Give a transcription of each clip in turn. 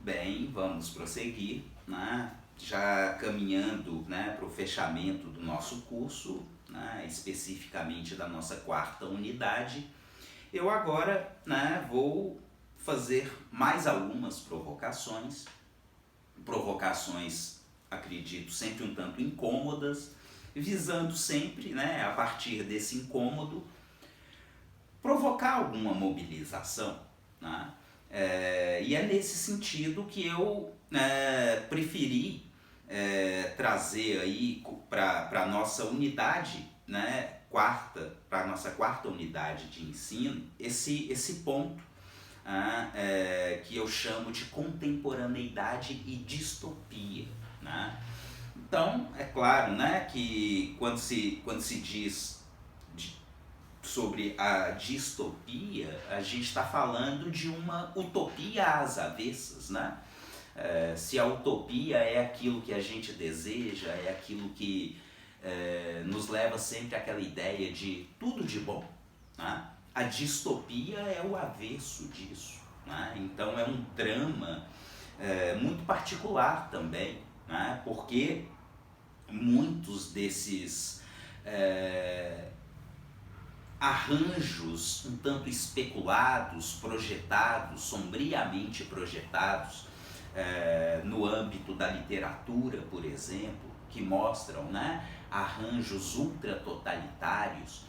Bem, vamos prosseguir, né? Já caminhando, né, para o fechamento do nosso curso, né, especificamente da nossa quarta unidade. Eu agora, né, vou fazer mais algumas provocações, acredito, sempre um tanto incômodas, visando sempre, né, a partir desse incômodo, provocar alguma mobilização, né? E é nesse sentido que eu preferi trazer aí para a nossa unidade, né, para a nossa quarta unidade de ensino, esse ponto que eu chamo de contemporaneidade e distopia, né? Então, é claro, né, que quando se diz sobre a distopia, a gente está falando de uma utopia às avessas, né? Se a utopia é aquilo que a gente deseja, é aquilo que nos leva sempre àquela ideia de tudo de bom, né? A distopia é o avesso disso, né? Então é um drama muito particular também, né? Porque muitos desses arranjos um tanto especulados, projetados, sombriamente projetados, no âmbito da literatura, por exemplo, que mostram, né, arranjos ultratotalitários.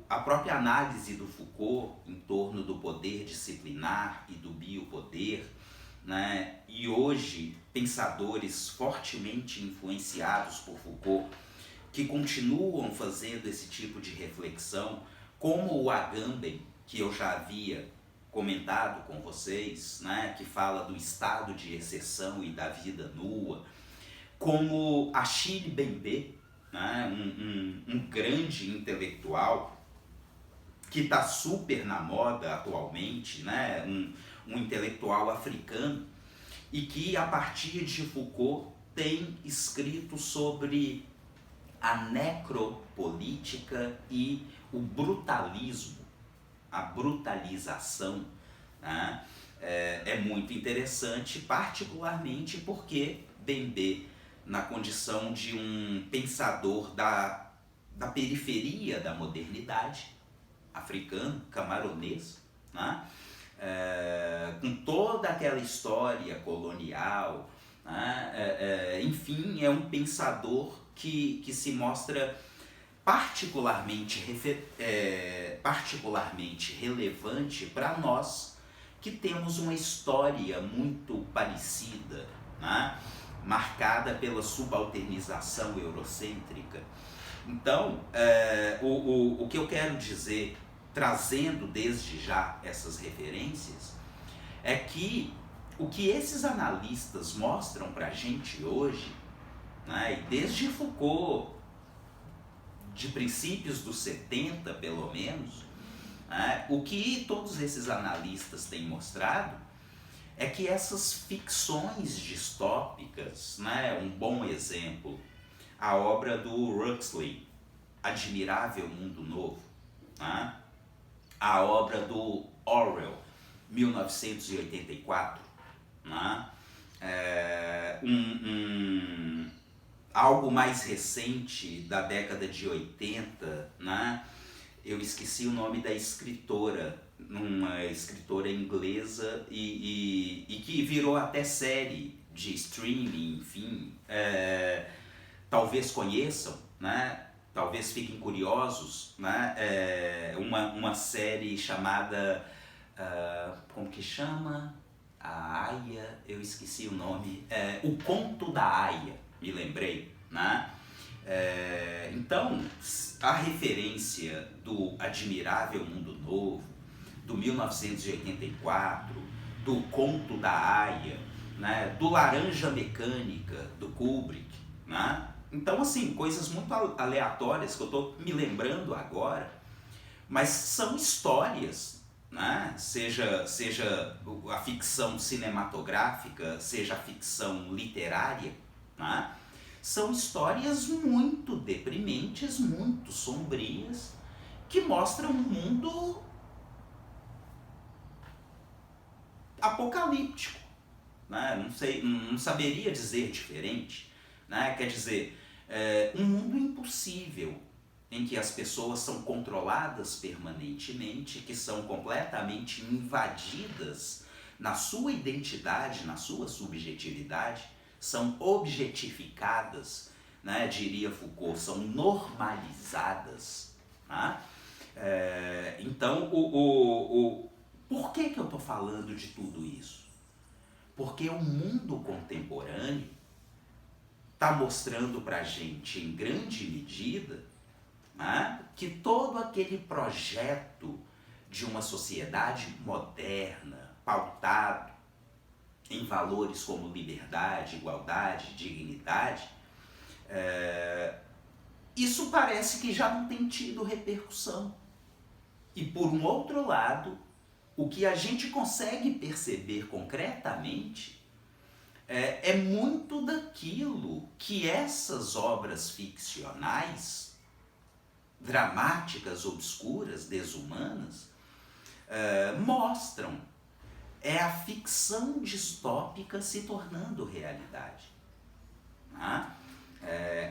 A própria análise do Foucault em torno do poder disciplinar e do biopoder, né, e hoje pensadores fortemente influenciados por Foucault que continuam fazendo esse tipo de reflexão, como o Agamben, que eu já havia comentado com vocês, né, que fala do estado de exceção e da vida nua, como Achille Mbembe, né, um grande intelectual que está super na moda atualmente, né, um intelectual africano, e que a partir de Foucault tem escrito sobre a necropolítica e o brutalismo, a brutalização, né? É muito interessante, particularmente porque Mbembe, na condição de um pensador da periferia da modernidade, africano, camaronês, né? Com toda aquela história colonial, né? Enfim, é um pensador que se mostra particularmente relevante para nós que temos uma história muito parecida, né? Marcada pela subalternização eurocêntrica. Então, o que eu quero dizer, trazendo desde já essas referências, é que o que esses analistas mostram para a gente hoje, né, e desde Foucault, de princípios dos 70 pelo menos, né, o que todos esses analistas têm mostrado é que essas ficções distópicas, né, um bom exemplo, a obra do Huxley, Admirável Mundo Novo, né, a obra do Orwell, 1984, né, algo mais recente, da década de 80, né? Eu esqueci o nome da escritora, uma escritora inglesa e que virou até série de streaming, enfim. Talvez conheçam, né? Talvez fiquem curiosos, né? Uma série chamada, como que chama? A Aya, eu esqueci o nome, O Conto da Aya, me lembrei, né? Então, a referência do Admirável Mundo Novo, do 1984, do Conto da Aya, né? Do Laranja Mecânica, do Kubrick, né? Então, assim, coisas muito aleatórias que eu estou me lembrando agora, mas são histórias, né? Seja a ficção cinematográfica, seja a ficção literária, né? São histórias muito deprimentes, muito sombrias, que mostram um mundo apocalíptico, né? Não sei, não saberia dizer diferente, né? Quer dizer, um mundo impossível, em que as pessoas são controladas permanentemente, que são completamente invadidas na sua identidade, na sua subjetividade, são objetificadas, né, diria Foucault, são normalizadas. Né? Então, por que eu estou falando de tudo isso? Porque o mundo contemporâneo está mostrando para a gente, em grande medida, né, que todo aquele projeto de uma sociedade moderna, pautado em valores como liberdade, igualdade, dignidade, isso parece que já não tem tido repercussão. E por um outro lado, o que a gente consegue perceber concretamente é muito daquilo que essas obras ficcionais, dramáticas, obscuras, desumanas, mostram. É a ficção distópica se tornando realidade. Né?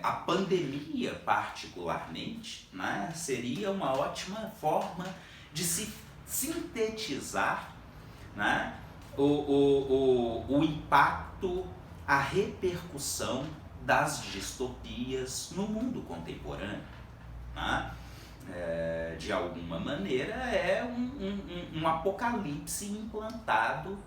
A pandemia, particularmente, né, seria uma ótima forma de se sintetizar, né, o impacto, a repercussão das distopias no mundo contemporâneo. Né? De alguma maneira é um apocalipse implantado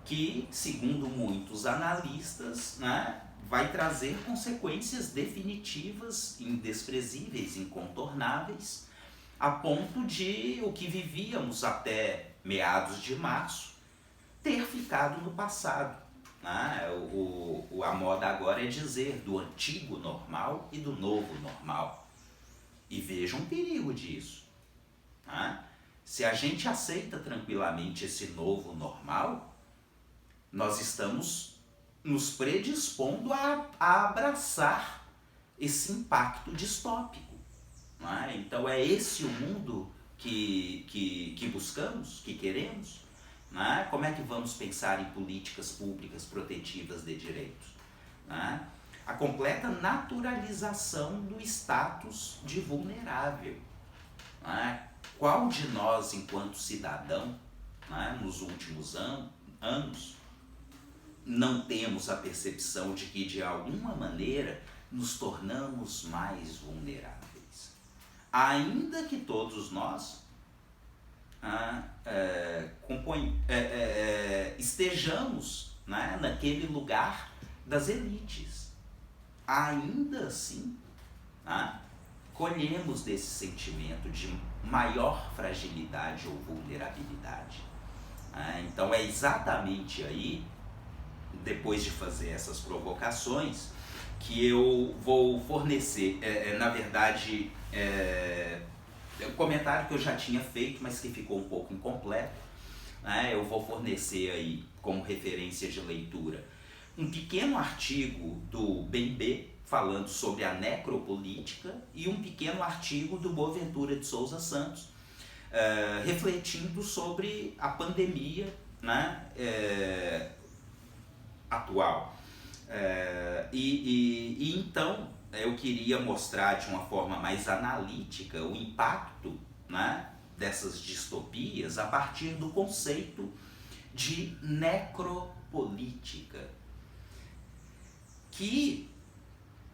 que, segundo muitos analistas, né, vai trazer consequências definitivas, indesprezíveis, incontornáveis, a ponto de o que vivíamos até meados de março ter ficado no passado. Né? A moda agora é dizer do antigo normal e do novo normal. E veja um perigo disso. Né? Se a gente aceita tranquilamente esse novo normal, nós estamos nos predispondo a abraçar esse impacto distópico. Né? Então é esse o mundo que buscamos, que queremos? Né? Como é que vamos pensar em políticas públicas protetivas de direitos? Né? A completa naturalização do status de vulnerável. Né? Qual de nós, enquanto cidadão, né, nos últimos anos, não temos a percepção de que, de alguma maneira, nos tornamos mais vulneráveis? Ainda que todos nós estejamos, né, naquele lugar das elites. Ainda assim, colhemos desse sentimento de maior fragilidade ou vulnerabilidade. Então é exatamente aí, depois de fazer essas provocações, que eu vou fornecer, na verdade, um comentário que eu já tinha feito, mas que ficou um pouco incompleto. Eu vou fornecer aí, como referência de leitura, um pequeno artigo do Bembe, falando sobre a necropolítica, e um pequeno artigo do Boaventura de Souza Santos, refletindo sobre a pandemia, né, atual. E então eu queria mostrar de uma forma mais analítica o impacto, né, dessas distopias a partir do conceito de necropolítica, que,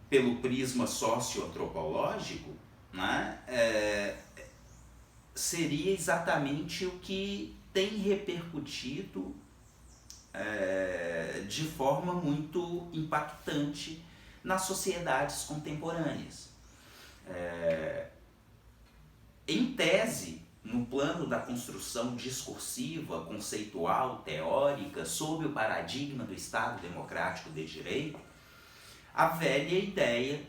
pelo prisma socioantropológico, né, seria exatamente o que tem repercutido de forma muito impactante nas sociedades contemporâneas. Em tese, no plano da construção discursiva, conceitual, teórica, sob o paradigma do Estado Democrático de Direito, a velha ideia,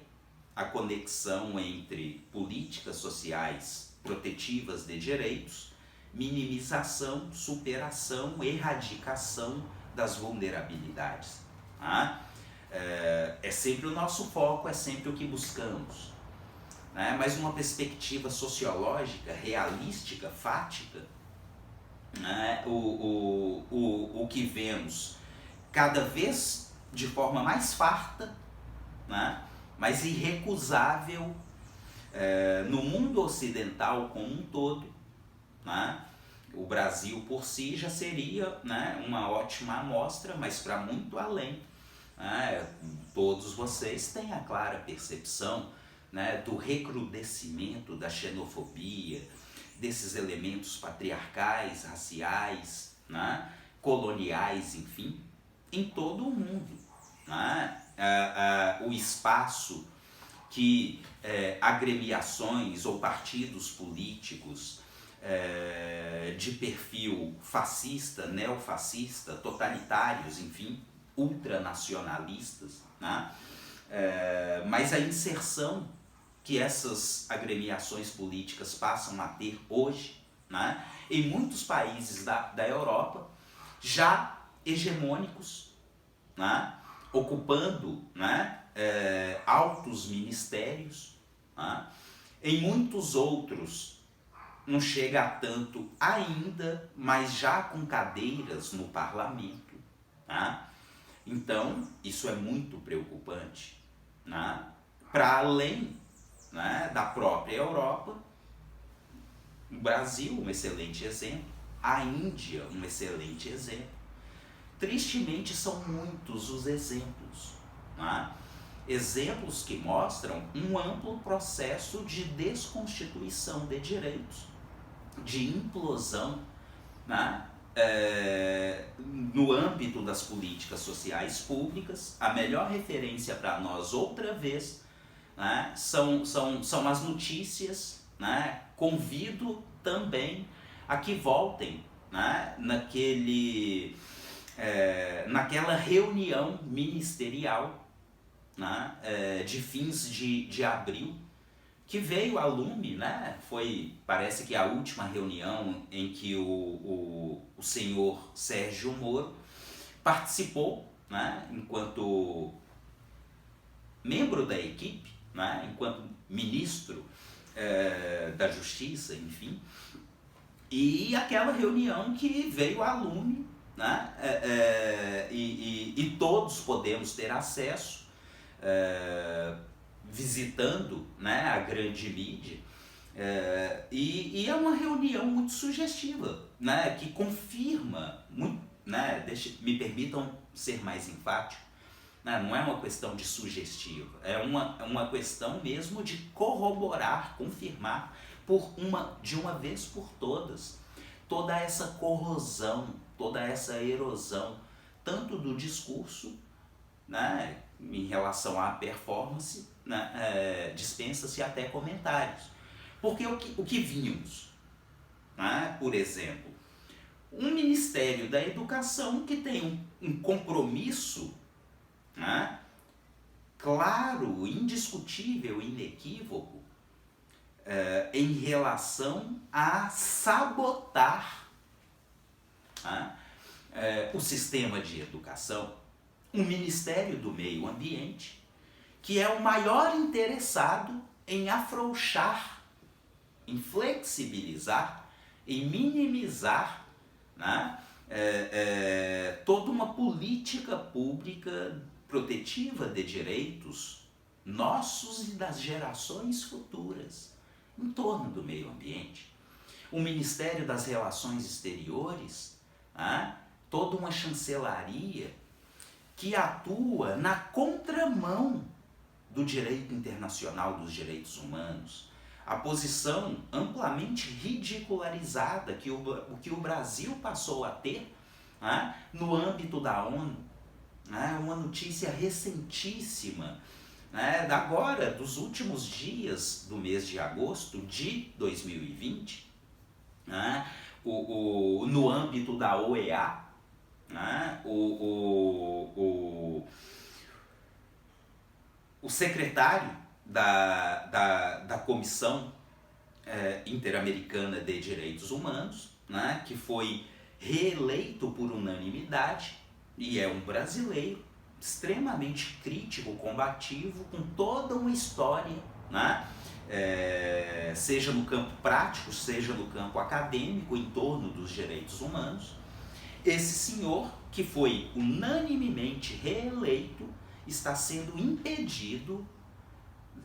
a conexão entre políticas sociais protetivas de direitos, minimização, superação, erradicação das vulnerabilidades. É sempre o nosso foco, é sempre o que buscamos. Mas uma perspectiva sociológica, realística, fática, o que vemos cada vez de forma mais farta, né, mais irrecusável no mundo ocidental como um todo, né? O Brasil por si já seria, né, uma ótima amostra, mas para muito além. Né? Todos vocês têm a clara percepção, né, do recrudescimento da xenofobia, desses elementos patriarcais, raciais, né, coloniais, enfim, em todo o mundo. Né? O espaço que agremiações ou partidos políticos de perfil fascista, neofascista, totalitários, enfim, ultranacionalistas, né? Mas a inserção que essas agremiações políticas passam a ter hoje, né, em muitos países da Europa, já hegemônicos, né, ocupando, né, altos ministérios, né, em muitos outros não chega a tanto ainda, mas já com cadeiras no parlamento. Né? Então, isso é muito preocupante. Né? Para além, né, da própria Europa, o Brasil, um excelente exemplo, a Índia, um excelente exemplo. Tristemente, são muitos os exemplos. Né? Exemplos que mostram um amplo processo de desconstituição de direitos, de implosão, né, no âmbito das políticas sociais públicas. A melhor referência para nós, outra vez, né, são as notícias. Né? Convido também a que voltem, né, naquela reunião ministerial, né, de fins de abril, que veio a lume, né? Parece que a última reunião em que o senhor Sérgio Moro participou, né, enquanto membro da equipe, né, enquanto ministro da Justiça, enfim, e aquela reunião que veio a lume, né, e todos podemos ter acesso, visitando, né, a grande mídia, e é uma reunião muito sugestiva, né, que confirma, muito, né, me permitam ser mais enfático, né, não é uma questão de sugestiva, é uma questão mesmo de corroborar, confirmar de uma vez por todas, toda essa corrosão, toda essa erosão, tanto do discurso, né, em relação à performance, né, dispensa-se até comentários. Porque o que vimos, né, por exemplo, um Ministério da Educação que tem um compromisso, né, claro, indiscutível, inequívoco, em relação a sabotar, né, o sistema de educação. Um Ministério do Meio Ambiente que é o maior interessado em afrouxar, em flexibilizar, em minimizar, né, toda uma política pública protetiva de direitos nossos e das gerações futuras em torno do meio ambiente. O Ministério das Relações Exteriores, né, toda uma chancelaria que atua na contramão do direito internacional dos direitos humanos, a posição amplamente ridicularizada que o Brasil passou a ter, né, no âmbito da ONU, né, uma notícia recentíssima, né, agora, dos últimos dias do mês de agosto de 2020, né, no âmbito da OEA, né, o secretário da Comissão Interamericana de Direitos Humanos, né, que foi reeleito por unanimidade, e é um brasileiro extremamente crítico, combativo, com toda uma história, né, seja no campo prático, seja no campo acadêmico, em torno dos direitos humanos. Esse senhor, que foi unanimemente reeleito, está sendo impedido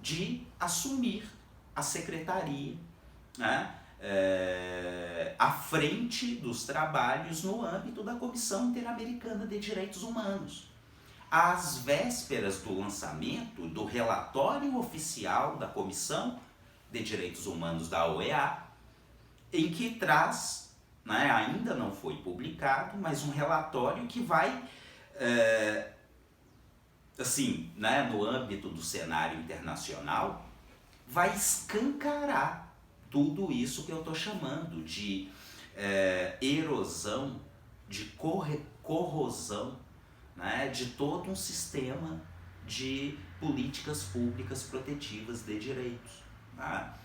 de assumir a secretaria, né, à frente dos trabalhos no âmbito da Comissão Interamericana de Direitos Humanos, às vésperas do lançamento do relatório oficial da Comissão de Direitos Humanos da OEA, em que traz, né, ainda não foi publicado, mas um relatório que vai, assim, né, no âmbito do cenário internacional, vai escancarar tudo isso que eu estou chamando de erosão, de corrosão, né, de todo um sistema de políticas públicas protetivas de direitos. Tá?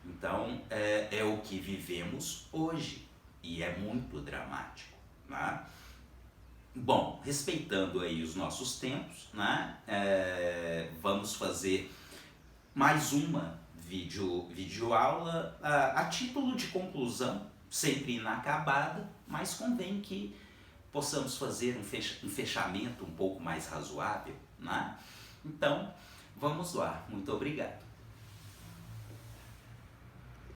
Então, é o que vivemos hoje e é muito dramático. Tá? Bom, respeitando aí os nossos tempos, né, vamos fazer mais uma videoaula a título de conclusão, sempre inacabada, mas convém que possamos fazer um fechamento um pouco mais razoável, né? Então, vamos lá. Muito obrigado.